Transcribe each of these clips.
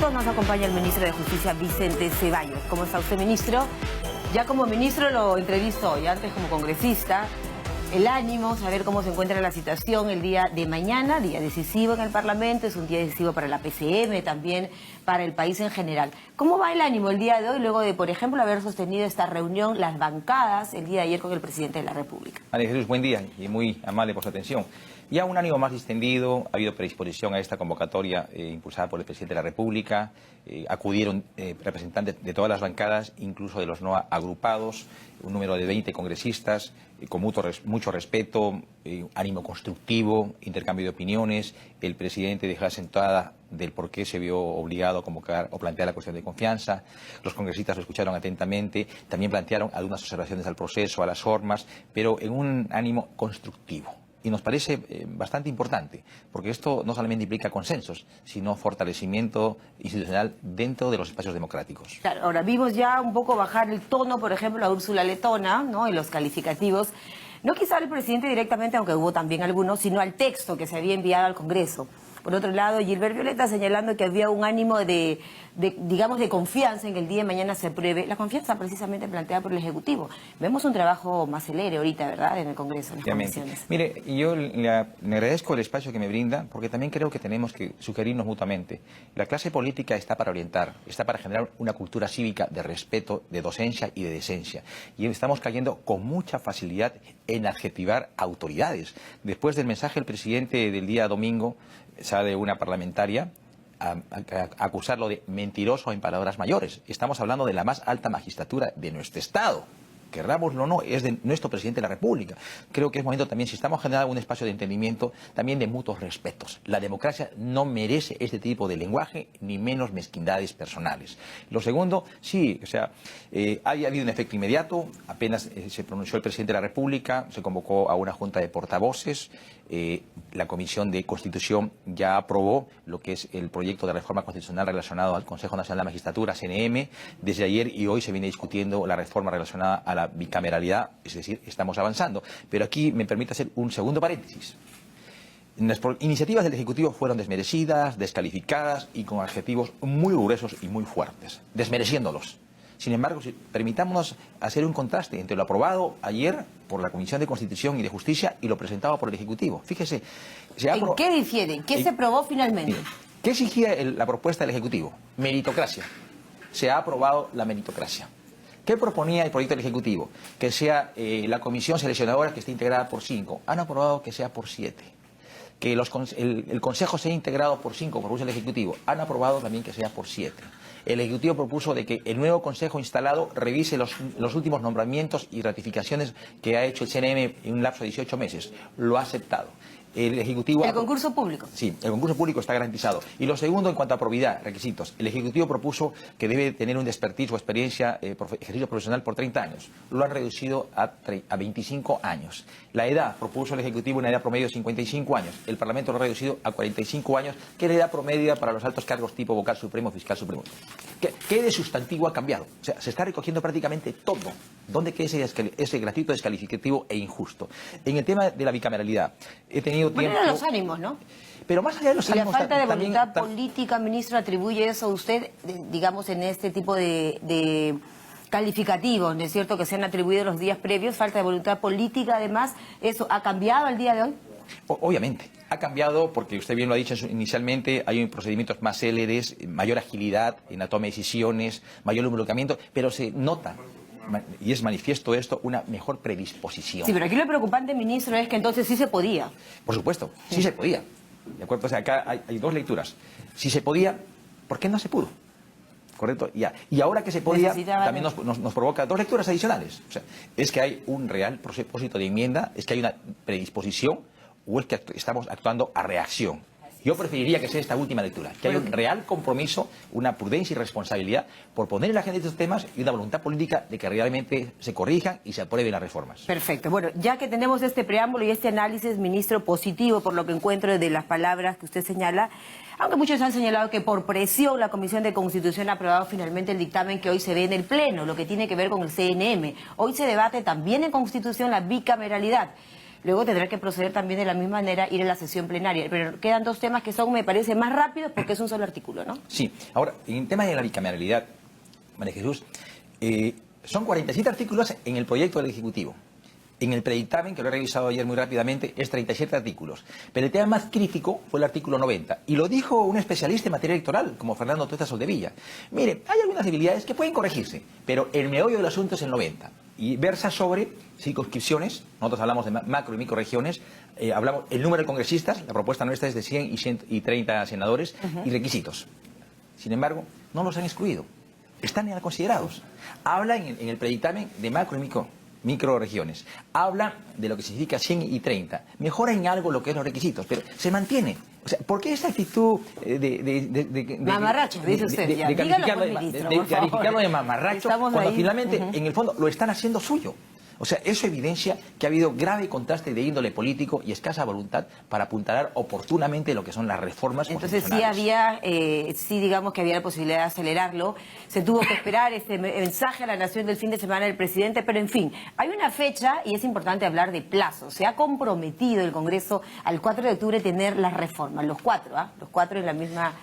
minutos nos acompaña el ministro de Justicia, Vicente Ceballos. ¿Cómo está usted, ministro? Ya como ministro lo entrevisto hoy, antes como congresista. El ánimo, saber cómo se encuentra la situación el día de mañana, día decisivo en el Parlamento, es un día decisivo para la PCM, también para el país en general. ¿Cómo va el ánimo el día de hoy, luego de, por ejemplo, haber sostenido esta reunión, las bancadas, el día de ayer con el presidente de la República? María Jesús, buen día y muy amable por su atención. Ya un ánimo más distendido, ha habido predisposición a esta convocatoria impulsada por el presidente de la República, acudieron representantes de todas las bancadas, incluso de los no agrupados, un número de 20 congresistas, con mucho respeto, ánimo constructivo, intercambio de opiniones. El presidente dejó asentada del por qué se vio obligado a convocar o plantear la cuestión de confianza. Los congresistas lo escucharon atentamente, también plantearon algunas observaciones al proceso, a las formas, pero en un ánimo constructivo. Y nos parece bastante importante, porque esto no solamente implica consensos, sino fortalecimiento institucional dentro de los espacios democráticos. Claro, ahora vimos ya un poco bajar el tono, por ejemplo, a Úrsula Letona, ¿no?, en los calificativos. No quizá al presidente directamente, aunque hubo también algunos, sino al texto que se había enviado al Congreso. Por otro lado, Gilbert Violeta señalando que había un ánimo digamos, de confianza en que el día de mañana se apruebe. La confianza precisamente planteada por el Ejecutivo. Vemos un trabajo más célere ahorita, ¿verdad?, en el Congreso, en las comisiones. Mire, yo le agradezco el espacio que me brinda, porque también creo que tenemos que sugerirnos mutuamente. La clase política está para orientar, está para generar una cultura cívica de respeto, de docencia y de decencia. Y estamos cayendo con mucha facilidad en adjetivar autoridades. Después del mensaje del presidente del día domingo, sale una parlamentaria a acusarlo de mentiroso en palabras mayores. Estamos hablando de la más alta magistratura de nuestro Estado. Querrámoslo o no, es de nuestro presidente de la República. Creo que es momento también, si estamos generando un espacio de entendimiento, también de mutuos respetos. La democracia no merece este tipo de lenguaje, ni menos mezquindades personales. Lo segundo, sí, o sea, ha habido un efecto inmediato, apenas se pronunció el presidente de la República, se convocó a una junta de portavoces, la Comisión de Constitución ya aprobó lo que es el proyecto de reforma constitucional relacionado al Consejo Nacional de la Magistratura, CNM. Desde ayer y hoy se viene discutiendo la reforma relacionada a la bicameralidad, es decir, estamos avanzando. Pero aquí me permite hacer un segundo paréntesis. Las iniciativas del Ejecutivo fueron desmerecidas, descalificadas y con adjetivos muy gruesos y muy fuertes, desmereciéndolos. Sin embargo, permitámonos hacer un contraste entre lo aprobado ayer por la Comisión de Constitución y de Justicia y lo presentado por el Ejecutivo. Fíjese. ¿En qué difieren? ¿Qué se aprobó finalmente? ¿Qué exigía la propuesta del Ejecutivo? Meritocracia. Se ha aprobado la meritocracia. ¿Qué proponía el proyecto del Ejecutivo? Que sea la comisión seleccionadora que esté integrada por 5. Han aprobado que sea por 7. Que el Consejo sea integrado por 5, propuso el Ejecutivo. Han aprobado también que sea por 7. El Ejecutivo propuso de que el nuevo Consejo instalado revise los últimos nombramientos y ratificaciones que ha hecho el CNM en un lapso de 18 meses. Lo ha aceptado. El Ejecutivo... ¿El concurso público? Sí, el concurso público está garantizado. Y lo segundo, en cuanto a probidad, requisitos. El Ejecutivo propuso que debe tener un expertise o experiencia, ejercicio profesional por 30 años. Lo han reducido a 25 años. La edad, propuso el Ejecutivo una edad promedio de 55 años. El Parlamento lo ha reducido a 45 años, que es la edad promedio para los altos cargos tipo vocal supremo, fiscal supremo. ¿Qué de sustantivo ha cambiado? O sea, se está recogiendo prácticamente todo. ¿Dónde queda ese gratuito, descalificativo e injusto? En el tema de la bicameralidad, he tenido tiempo... Bueno, los ánimos, ¿no? Pero más allá de los ánimos... La falta de voluntad política, ministro, atribuye eso a usted, digamos, en este tipo de calificativos, ¿no es cierto?, que se han atribuido los días previos, falta de voluntad política, además, ¿eso ha cambiado el día de hoy? Obviamente, ha cambiado porque usted bien lo ha dicho inicialmente, hay procedimientos más céleres, mayor agilidad en la toma de decisiones, mayor involucramiento, pero se nota, y es manifiesto esto, una mejor predisposición. Sí, pero aquí lo preocupante, ministro, es que entonces sí se podía. Por supuesto, sí se podía. ¿De acuerdo? O sea, acá hay dos lecturas. Si se podía, ¿por qué no se pudo? ¿Correcto? Ya. Y ahora que se podía, también nos provoca dos lecturas adicionales. O sea, es que hay un real propósito de enmienda, es que hay una predisposición, o es que estamos actuando a reacción. Yo preferiría que sea esta última lectura, que haya un real compromiso, una prudencia y responsabilidad por poner en la agenda estos temas y una voluntad política de que realmente se corrijan y se aprueben las reformas. Perfecto. Bueno, ya que tenemos este preámbulo y este análisis, ministro, positivo por lo que encuentro de las palabras que usted señala, aunque muchos han señalado que por presión la Comisión de Constitución ha aprobado finalmente el dictamen que hoy se ve en el Pleno, lo que tiene que ver con el CNM. Hoy se debate también en Constitución la bicameralidad. luego tendrá que proceder también de la misma manera, ir a la sesión plenaria. Pero quedan dos temas que son, me parece, más rápidos porque es un solo artículo, ¿no? Sí. Ahora, en el tema de la bicameralidad, María Jesús, son 47 artículos en el proyecto del Ejecutivo. En el predictamen, que lo he revisado ayer muy rápidamente, es 37 artículos. Pero el tema más crítico fue el artículo 90. Y lo dijo un especialista en materia electoral, como Fernando Tuesta Soldevilla. Mire, hay algunas debilidades que pueden corregirse, pero el meollo del asunto es el 90. Y versa sobre circunscripciones, nosotros hablamos de macro y microregiones, hablamos el número de congresistas, la propuesta nuestra es de 100 y 130 senadores, y requisitos. Sin embargo, no los han excluido. Están ya considerados. Habla en el predictamen de macro y microregiones. Habla de lo que significa 100 y 30. Mejora en algo lo que es los requisitos, pero se mantiene. O sea, ¿por qué esa actitud mamarracho, dice usted, de calificarlo de mamarracho cuando ahí. Finalmente, en el fondo, lo están haciendo suyo? O sea, eso evidencia que ha habido grave contraste de índole político y escasa voluntad para apuntalar oportunamente lo que son las reformas constitucionales. Entonces sí digamos que había la posibilidad de acelerarlo. Se tuvo que esperar este mensaje a la nación del fin de semana del presidente, pero en fin, hay una fecha y es importante hablar de plazo. Se ha comprometido el Congreso al 4 de octubre tener las reformas, los cuatro en la misma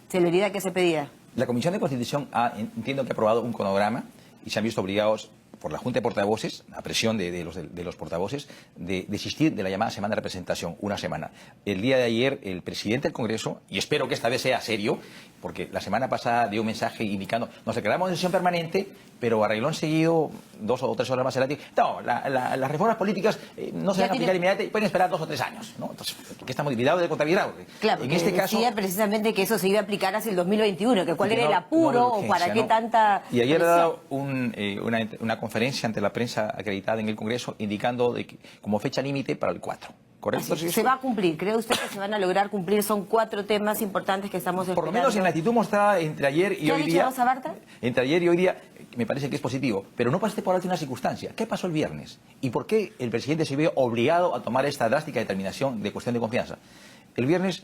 celeridad que se pedía. La Comisión de Constitución entiendo que ha aprobado un cronograma y se han visto obligados por la Junta de Portavoces, a presión de los portavoces, de desistir de la llamada semana de representación, una semana. El día de ayer, el presidente del Congreso, y espero que esta vez sea serio, porque la semana pasada dio un mensaje indicando, nos declaramos en sesión permanente, pero a renglón seguido, 2 o 3 horas más adelante, no, las reformas políticas no se van a aplicar inmediatamente, pueden esperar 2 o 3 años, ¿no? Entonces, ¿qué estamos divididos de contabilidad? Claro, en este caso decía precisamente que eso se iba a aplicar hacia el 2021, que cuál era el apuro o para qué tanta... Y ayer ha dado una conferencia ante la prensa acreditada en el Congreso indicando como fecha límite para el 4. ¿Correcto? Se va a cumplir. ¿Cree usted que se van a lograr cumplir? Son 4 temas importantes que estamos esperando. Por lo menos en la actitud mostrada entre ayer y hoy día. ¿Qué ha dicho Rosa Bartra? Entre ayer y hoy día me parece que es positivo, pero no pasaste por alto una circunstancia. ¿Qué pasó el viernes? ¿Y por qué el presidente se vio obligado a tomar esta drástica determinación de cuestión de confianza? El viernes,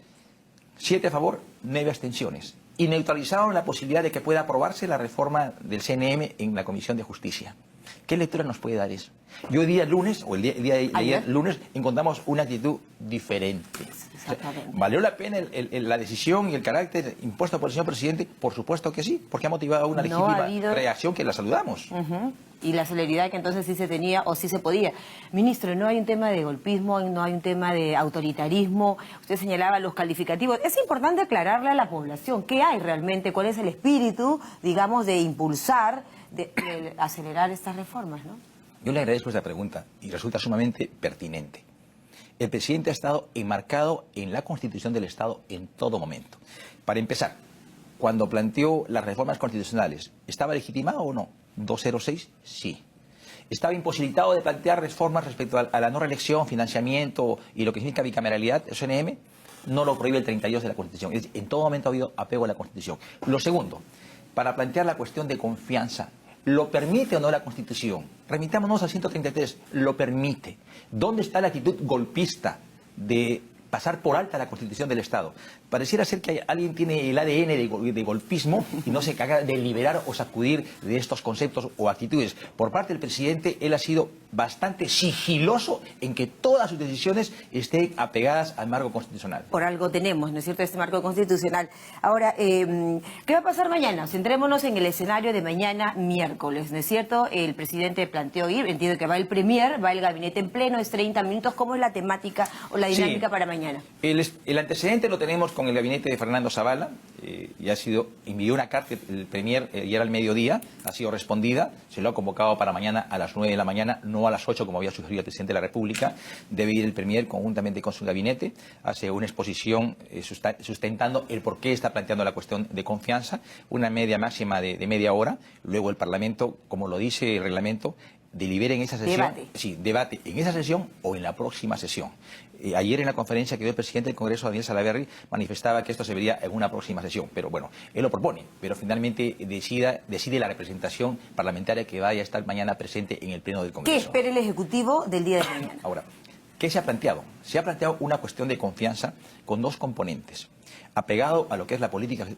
7 a favor, 9 abstenciones. Y neutralizaron la posibilidad de que pueda aprobarse la reforma del CNM en la Comisión de Justicia. ¿Qué lectura nos puede dar eso? Y hoy día lunes, o el día de ayer lunes, encontramos una actitud diferente. O sea, ¿valió la pena la decisión y el carácter impuesto por el señor presidente? Por supuesto que sí, porque ha motivado una legítima reacción que la saludamos. Y la celeridad que entonces sí se tenía o sí se podía. Ministro, no hay un tema de golpismo, no hay un tema de autoritarismo. Usted señalaba los calificativos. Es importante aclararle a la población qué hay realmente, cuál es el espíritu, digamos, de impulsar, de acelerar estas reformas, ¿no? Yo le agradezco esa pregunta y resulta sumamente pertinente. El presidente ha estado enmarcado en la Constitución del Estado en todo momento. Para empezar, cuando planteó las reformas constitucionales, ¿estaba legitimado o no? 206, sí. ¿Estaba imposibilitado de plantear reformas respecto a la no reelección, financiamiento y lo que significa bicameralidad, el CNM? No lo prohíbe el 32 de la Constitución. Es decir, en todo momento ha habido apego a la Constitución. Lo segundo, para plantear la cuestión de confianza, ¿lo permite o no la Constitución? Remitámonos al 133, lo permite. ¿Dónde está la actitud golpista de pasar por alta la Constitución del Estado? Pareciera ser que alguien tiene el ADN de golpismo y no se caga de liberar o sacudir de estos conceptos o actitudes. Por parte del presidente, él ha sido bastante sigiloso en que todas sus decisiones estén apegadas al marco constitucional. Por algo tenemos, ¿no es cierto?, este marco constitucional. Ahora, ¿qué va a pasar mañana? Centrémonos en el escenario de mañana miércoles, ¿no es cierto? El presidente planteó ir, entiendo que va el premier, va el gabinete en pleno, es 30 minutos. ¿Cómo es la temática o la dinámica para mañana? El antecedente lo tenemos con el gabinete de Fernando Zavala. Envió una carta el premier ayer al mediodía, ha sido respondida, se lo ha convocado para mañana a las 9 de la mañana, no a las 8 como había sugerido el presidente de la República. Debe ir el premier conjuntamente con su gabinete, hace una exposición sustentando el por qué está planteando la cuestión de confianza, una media máxima de media hora, luego el Parlamento, como lo dice el reglamento, delibera en esa sesión. Debate. Sí, debate en esa sesión o en la próxima sesión. Ayer en la conferencia que dio el presidente del Congreso, Daniel Salaverry, manifestaba que esto se vería en una próxima sesión. Pero bueno, él lo propone, pero finalmente decide la representación parlamentaria que vaya a estar mañana presente en el Pleno del Congreso. ¿Qué espera el Ejecutivo del día de mañana? Ahora, ¿qué se ha planteado? Se ha planteado una cuestión de confianza con 2 componentes. Apegado a lo que es la política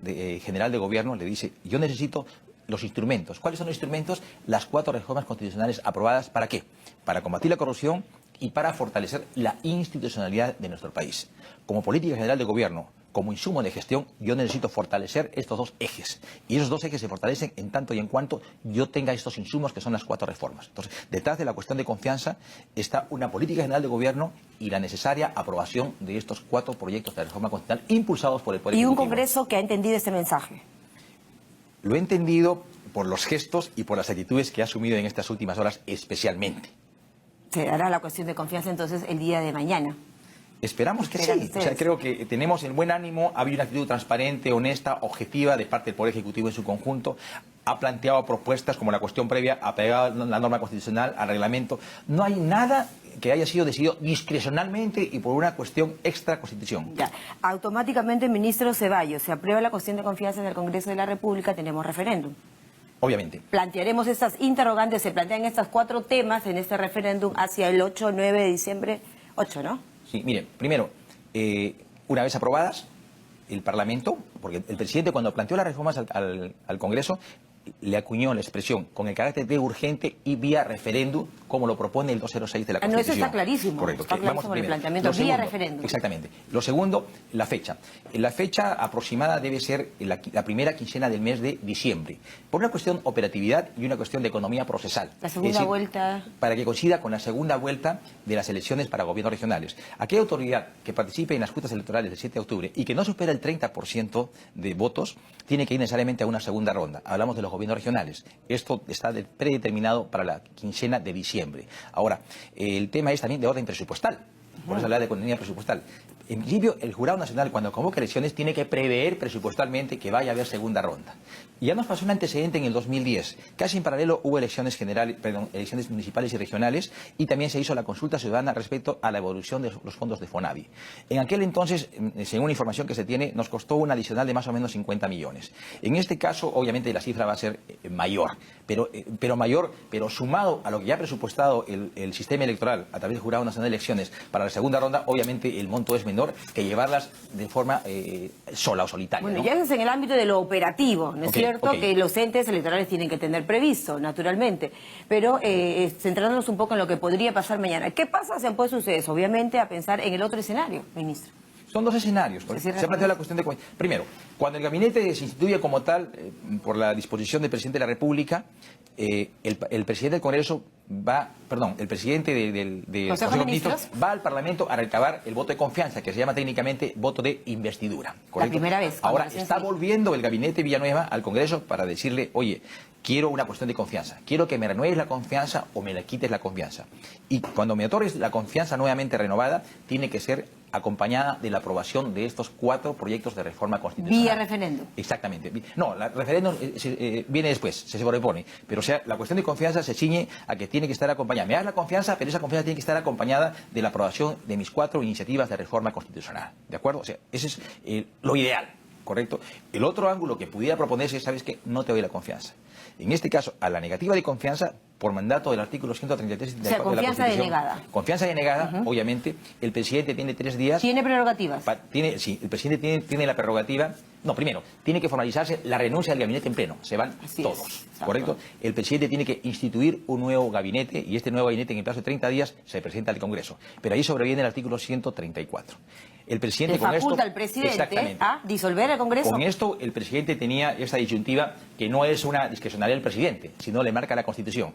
general de gobierno, le dice, yo necesito los instrumentos. ¿Cuáles son los instrumentos? Las 4 reformas constitucionales aprobadas. ¿Para qué? Para combatir la corrupción, y para fortalecer la institucionalidad de nuestro país. Como política general de gobierno, como insumo de gestión, yo necesito fortalecer estos dos ejes. Y esos dos ejes se fortalecen en tanto y en cuanto yo tenga estos insumos que son las 4 reformas. Entonces, detrás de la cuestión de confianza está una política general de gobierno y la necesaria aprobación de estos 4 proyectos de reforma constitucional impulsados por el Poder Ejecutivo. Y un Congreso que ha entendido este mensaje. Lo he entendido por los gestos y por las actitudes que ha asumido en estas últimas horas especialmente. Se dará la cuestión de confianza entonces el día de mañana. Esperamos que sí. O sea, creo que tenemos el buen ánimo, ha habido una actitud transparente, honesta, objetiva de parte del Poder Ejecutivo en su conjunto. Ha planteado propuestas como la cuestión previa, apegada a la norma constitucional, al reglamento. No hay nada que haya sido decidido discrecionalmente y por una cuestión extra constitución. Ya. Automáticamente, ministro Ceballos, se aprueba la cuestión de confianza en el Congreso de la República, tenemos referéndum. Obviamente. Plantearemos estas interrogantes, se plantean estos 4 temas en este referéndum hacia el 8 o 9 de diciembre. 8, ¿no? Sí, miren, primero, una vez aprobadas, el Parlamento, porque el presidente cuando planteó las reformas al Congreso, le acuñó la expresión con el carácter de urgente y vía referéndum, como lo propone el 206 de la Constitución. No, eso está clarísimo. Correcto. Está clarísimo el planteamiento, vía referéndum. Exactamente. Lo segundo, la fecha. La fecha aproximada debe ser la primera quincena del mes de diciembre, por una cuestión de operatividad y una cuestión de economía procesal. La segunda vuelta. Para que coincida con la segunda vuelta de las elecciones para gobiernos regionales. Aquella autoridad que participe en las juntas electorales del 7 de octubre y que no supera el 30% de votos, tiene que ir necesariamente a una segunda ronda. Hablamos de los gobiernos regionales. Esto está predeterminado para la quincena de diciembre. Ahora, el tema es también de orden presupuestal. Por eso hablar de economía presupuestal. En principio, el Jurado Nacional, cuando convoca elecciones, tiene que prever presupuestalmente que vaya a haber segunda ronda. Y ya nos pasó un antecedente en el 2010. Casi en paralelo hubo elecciones municipales y regionales, y también se hizo la consulta ciudadana respecto a la evolución de los fondos de FONAVI. En aquel entonces, según la información que se tiene, nos costó un adicional de más o menos 50 millones. En este caso, obviamente, la cifra va a ser mayor, pero sumado a lo que ya ha presupuestado el sistema electoral a través del Jurado Nacional de Elecciones para la segunda ronda, obviamente el monto es menor que llevarlas de forma sola o solitaria. Bueno, ¿no? ya es en el ámbito de lo operativo, ¿no es cierto? Que los entes electorales tienen que tener previsto, naturalmente. Pero centrándonos un poco en lo que podría pasar mañana. ¿Qué pasa si han puesto ustedes, obviamente, a pensar en el otro escenario, ministro? Son 2 escenarios. Se ha planteado la cuestión de... Primero, cuando el gabinete se instituye como tal, por la disposición del presidente de la República, el presidente del Congreso el presidente del Consejo de Ministros va al Parlamento a recabar el voto de confianza, que se llama técnicamente voto de investidura. ¿Correcto? La primera vez. Ahora está volviendo el gabinete Villanueva al Congreso para decirle, oye, quiero una cuestión de confianza, quiero que me renueves la confianza o me la quites la confianza. Y cuando me otorgues la confianza nuevamente renovada, tiene que ser acompañada de la aprobación de estos 4 proyectos de reforma constitucional. Vía referéndum. Exactamente. No, el referéndum viene después, se sobrepone. Pero o sea, la cuestión de confianza se ciñe a que tiene que estar acompañada. Me das la confianza, pero esa confianza tiene que estar acompañada de la aprobación de mis 4 iniciativas de reforma constitucional. ¿De acuerdo? O sea, ese es lo ideal, ¿correcto? El otro ángulo que pudiera proponerse es, ¿sabes qué? No te doy la confianza. En este caso, a la negativa de confianza, por mandato del artículo 133 y 74 de la Constitución. Confianza denegada. Confianza denegada, obviamente, el presidente tiene 3 días. ¿Tiene prerrogativas? Sí, el presidente tiene la prerrogativa. No, primero, tiene que formalizarse la renuncia del gabinete en pleno. Se van todos, ¿correcto? El presidente tiene que instituir un nuevo gabinete y este nuevo gabinete en el plazo de 30 días se presenta al Congreso. Pero ahí sobreviene el artículo 134. El presidente con esto al presidente a disolver el Congreso. Con esto el presidente tenía esta disyuntiva que no es una discrecionalidad del presidente, sino le marca la Constitución.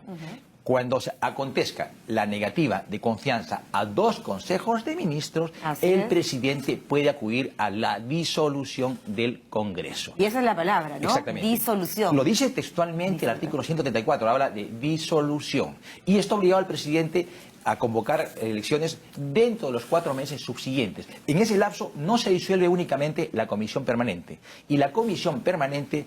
Cuando acontezca la negativa de confianza a 2 consejos de ministros, el presidente puede acudir a la disolución del Congreso. Y esa es la palabra, ¿no? Exactamente. Disolución. Lo dice textualmente el artículo 134, habla de disolución. Y esto obligaba al presidente a convocar elecciones dentro de los 4 meses subsiguientes. En ese lapso no se disuelve únicamente la comisión permanente. Y la comisión permanente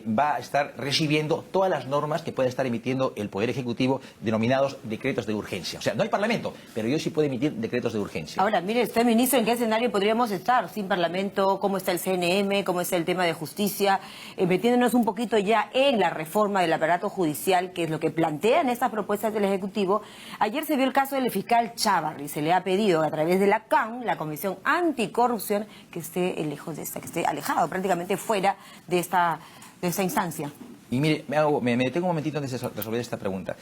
va a estar recibiendo todas las normas que pueda estar emitiendo el Poder Ejecutivo, denominados decretos de urgencia. O sea, no hay Parlamento, pero yo sí puedo emitir decretos de urgencia. Ahora, mire usted, ministro, ¿en qué escenario podríamos estar sin Parlamento? ¿Cómo está el CNM? ¿Cómo está el tema de justicia? Metiéndonos un poquito ya en la reforma del aparato judicial, que es lo que plantean estas propuestas del Ejecutivo. Ayer se vio el caso del fiscal Chávarri. Se le ha pedido a través de la CAN, la Comisión Anticorrupción, que esté lejos de esta, que esté alejado, prácticamente fuera de esta instancia. Y mire, me detengo un momentito antes de resolver esta pregunta.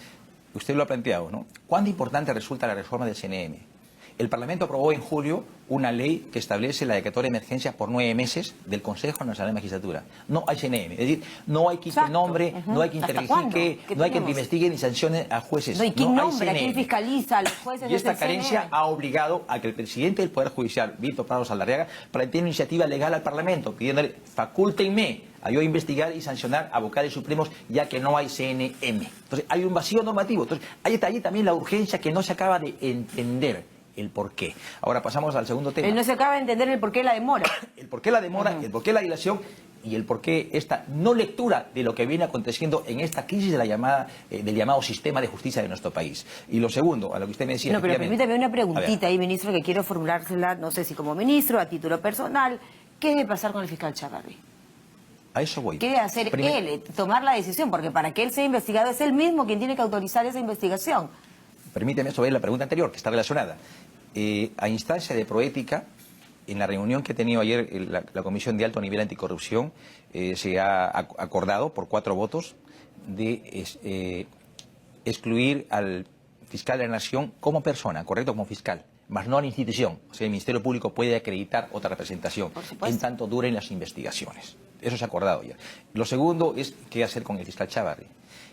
usted lo ha planteado, ¿no? ¿Cuán importante resulta la reforma del CNM? El Parlamento aprobó en julio una ley que establece la declaratoria de emergencia por 9 meses del Consejo Nacional de Magistratura. No hay CNM, es decir, no hay quien te nombre, no hay quien te verifique, no hay quien te investigue ni sancione a jueces. No, ¿y quién no nombra? hay ¿Quién fiscaliza a los jueces? Y esta carencia ha obligado a que el presidente del Poder Judicial, Víctor Prado Saldarriaga, plantea una iniciativa legal al Parlamento, pidiéndole, facúltenme a yo investigar y sancionar a vocales supremos, ya que no hay CNM. Entonces, hay un vacío normativo. Entonces, ahí está ahí también la urgencia que no se acaba de entender. El por qué. Ahora pasamos al segundo tema. No se acaba de entender el por qué la demora. El por qué la demora, el por qué la dilación y el por qué esta no lectura de lo que viene aconteciendo en esta crisis de la del llamado sistema de justicia de nuestro país. Y lo segundo, a lo que usted me decía... No, pero permítame una preguntita ahí, ministro, que quiero formulársela, no sé si como ministro, a título personal. ¿Qué debe pasar con el fiscal Chávarri? A eso voy. ¿Qué debe hacer él? Tomar la decisión, porque para que él sea investigado es él mismo quien tiene que autorizar esa investigación. Permíteme sobre la pregunta anterior, que está relacionada. A instancia de Proética, en la reunión que ha tenido ayer la Comisión de Alto Nivel Anticorrupción, se ha acordado por 4 votos de excluir al fiscal de la Nación como persona, correcto, como fiscal, más no a la institución. O sea, el Ministerio Público puede acreditar otra representación, en tanto duren las investigaciones. Eso se ha acordado ya. Lo segundo es qué hacer con el fiscal Chávarri.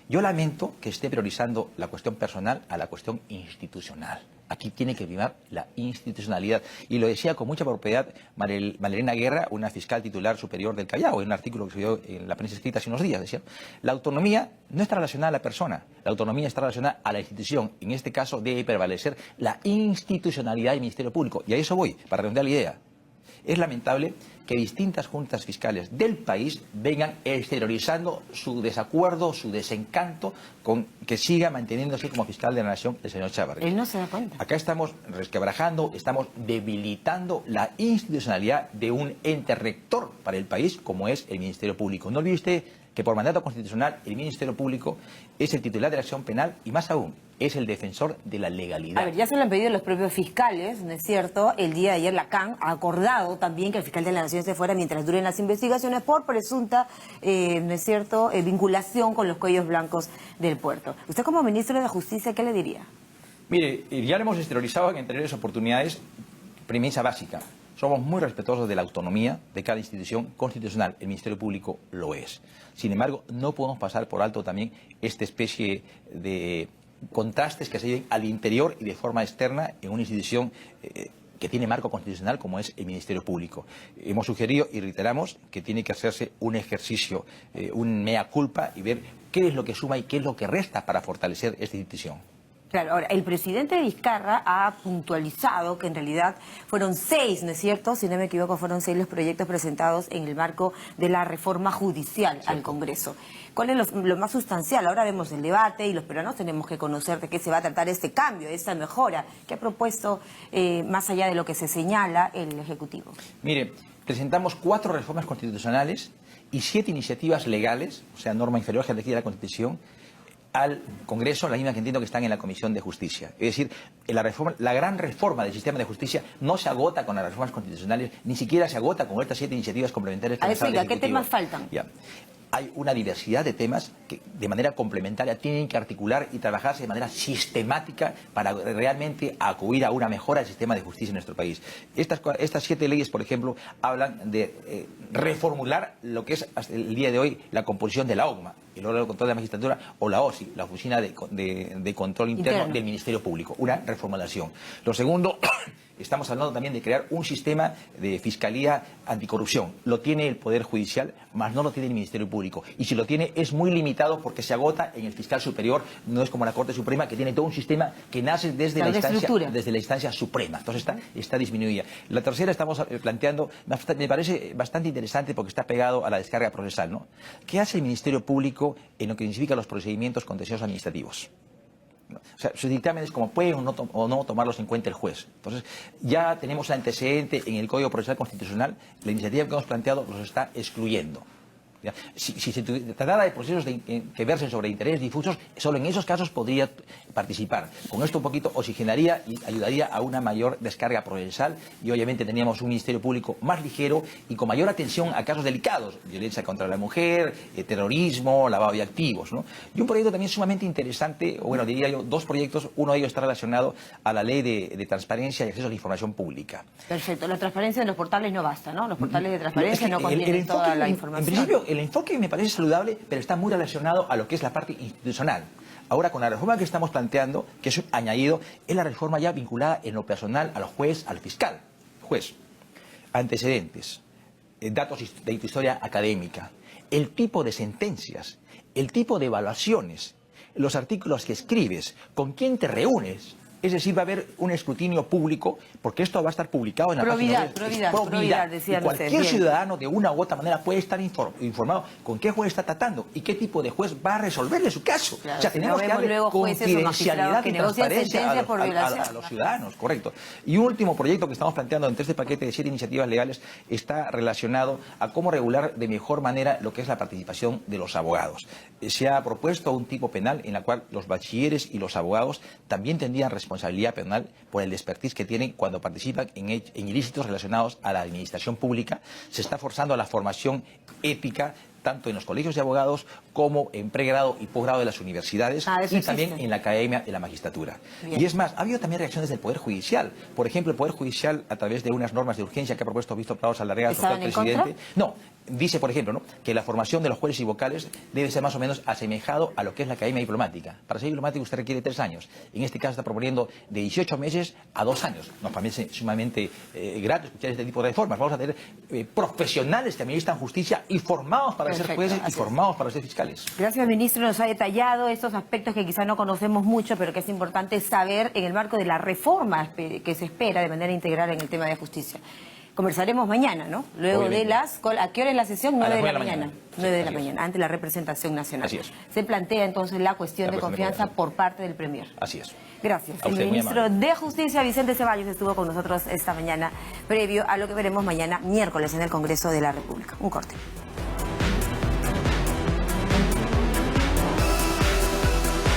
Yo lamento que esté priorizando la cuestión personal a la cuestión institucional. Aquí tiene que primar la institucionalidad. Y lo decía con mucha propiedad Marilena Guerra, una fiscal titular superior del Callao, en un artículo que se dio en la prensa escrita hace unos días. Decía, la autonomía no está relacionada a la persona, la autonomía está relacionada a la institución. En este caso debe prevalecer la institucionalidad del Ministerio Público. Y a eso voy, para redondear la idea. Es lamentable que distintas juntas fiscales del país vengan exteriorizando su desacuerdo, su desencanto con que siga manteniéndose como fiscal de la Nación el señor Chávarri. Él no se da cuenta. Acá estamos resquebrajando, estamos debilitando la institucionalidad de un ente rector para el país como es el Ministerio Público. No olvide usted que por mandato constitucional el Ministerio Público es el titular de la acción penal y más aún, es el defensor de la legalidad. A ver, ya se lo han pedido los propios fiscales, ¿no es cierto? El día de ayer la CAN ha acordado también que el fiscal de la Nación se fuera mientras duren las investigaciones por presunta, ¿no es cierto?, vinculación con los cuellos blancos del puerto. Usted como ministro de Justicia, ¿qué le diría? Mire, ya lo hemos exteriorizado en anteriores oportunidades, premisa básica. Somos muy respetuosos de la autonomía de cada institución constitucional. El Ministerio Público lo es. Sin embargo, no podemos pasar por alto también esta especie de contrastes que se lleven al interior y de forma externa en una institución que tiene marco constitucional como es el Ministerio Público. Hemos sugerido y reiteramos que tiene que hacerse un ejercicio, un mea culpa y ver qué es lo que suma y qué es lo que resta para fortalecer esta institución. Claro, ahora, el presidente Vizcarra ha puntualizado que en realidad fueron 6, ¿no es cierto? Si no me equivoco, fueron 6 los proyectos presentados en el marco de la reforma judicial al Congreso. ¿Cuál es lo más sustancial? Ahora vemos el debate y los peruanos tenemos que conocer de qué se va a tratar este cambio, esta mejora que ha propuesto más allá de lo que se señala el Ejecutivo. Mire, presentamos 4 reformas constitucionales y 7 iniciativas legales, o sea, norma inferior a la Constitución, al Congreso, la misma que entiendo que están en la Comisión de Justicia. Es decir, la gran reforma del sistema de justicia no se agota con las reformas constitucionales, ni siquiera se agota con estas 7 iniciativas complementarias. A ver, ¿qué temas faltan? Ya. Hay una diversidad de temas que de manera complementaria tienen que articular y trabajarse de manera sistemática para realmente acudir a una mejora del sistema de justicia en nuestro país. Estas 7 leyes, por ejemplo, hablan de reformular lo que es hasta el día de hoy la composición de la OCMA, el órgano de control de la magistratura, o la OSI, la Oficina de Control Interno del Ministerio Público. Una reformulación. Lo segundo, estamos hablando también de crear un sistema de fiscalía anticorrupción. Lo tiene el Poder Judicial, mas no lo tiene el Ministerio Público. Y si lo tiene, es muy limitado porque se agota en el fiscal superior. No es como la Corte Suprema, que tiene todo un sistema que nace desde la instancia suprema. Entonces está disminuida. La tercera estamos planteando, me parece bastante interesante porque está pegado a la descarga procesal, ¿no? ¿Qué hace el Ministerio Público en lo que significa los procedimientos contenciosos administrativos? O sea, sus dictámenes como pueden o no tomarlos en cuenta el juez. Entonces, ya tenemos antecedente en el Código Procesal Constitucional, la iniciativa que hemos planteado los está excluyendo. ¿ya? Si se tratara de procesos que versen sobre intereses difusos, solo en esos casos podría participar. Con esto un poquito oxigenaría y ayudaría a una mayor descarga procesal y obviamente teníamos un Ministerio Público más ligero y con mayor atención a casos delicados, violencia contra la mujer, terrorismo, lavado de activos, ¿no? Y un proyecto también sumamente interesante, o bueno, diría yo, dos proyectos, uno de ellos está relacionado a la ley de transparencia y acceso a la información pública. Perfecto, la transparencia en los portales no basta, ¿no? Los portales de transparencia no contienen toda la información. En principio, el enfoque me parece saludable, pero está muy relacionado a lo que es la parte institucional. Ahora, con la reforma que estamos planteando, que es añadido, es la reforma ya vinculada en lo personal al juez, al fiscal. Juez, antecedentes, datos de tu historia académica, el tipo de sentencias, el tipo de evaluaciones, los artículos que escribes, con quién te reúnes. Es decir, va a haber un escrutinio público, porque esto va a estar publicado en la página web. Probidad, decían y cualquier ustedes, ciudadano, de una u otra manera, puede estar informado con qué juez está tratando y qué tipo de juez va a resolverle su caso. Claro, o sea, tenemos que darle confidencialidad y transparencia a los ciudadanos, correcto. Y un último proyecto que estamos planteando entre este paquete de 7 iniciativas legales está relacionado a cómo regular de mejor manera lo que es la participación de los abogados. Se ha propuesto un tipo penal en la cual los bachilleres y los abogados también tendrían responsabilidad penal por el expertise que tienen cuando participan en ilícitos relacionados a la administración pública. Se está forzando a la formación ética tanto en los colegios de abogados como en pregrado y posgrado de las universidades y también en la academia de la magistratura. Bien. Y es más, ha habido también reacciones del Poder Judicial. Por ejemplo, el Poder Judicial, a través de unas normas de urgencia que ha propuesto Víctor Prado Saldarriaga, su actual presidente, dice, por ejemplo, que la formación de los jueces y vocales debe ser más o menos asemejado a lo que es la academia diplomática. Para ser diplomático usted requiere 3 años. En este caso está proponiendo de 18 meses a 2 años. Nos parece sumamente grato escuchar este tipo de reformas. Vamos a tener profesionales que administran justicia y formados para ser jueces y formados para ser fiscales. Gracias, ministro. Nos ha detallado estos aspectos que quizás no conocemos mucho, pero que es importante saber en el marco de la reforma que se espera de manera integral en el tema de justicia. Conversaremos mañana, ¿no? Luego de las... ¿A qué hora es la sesión? 9 de la mañana. 9 de la mañana, ante la representación nacional. Así es. Se plantea entonces la cuestión de confianza por parte del Premier. Así es. Gracias. El ministro de Justicia, Vicente Ceballos, estuvo con nosotros esta mañana, previo a lo que veremos mañana, miércoles, en el Congreso de la República. Un corte.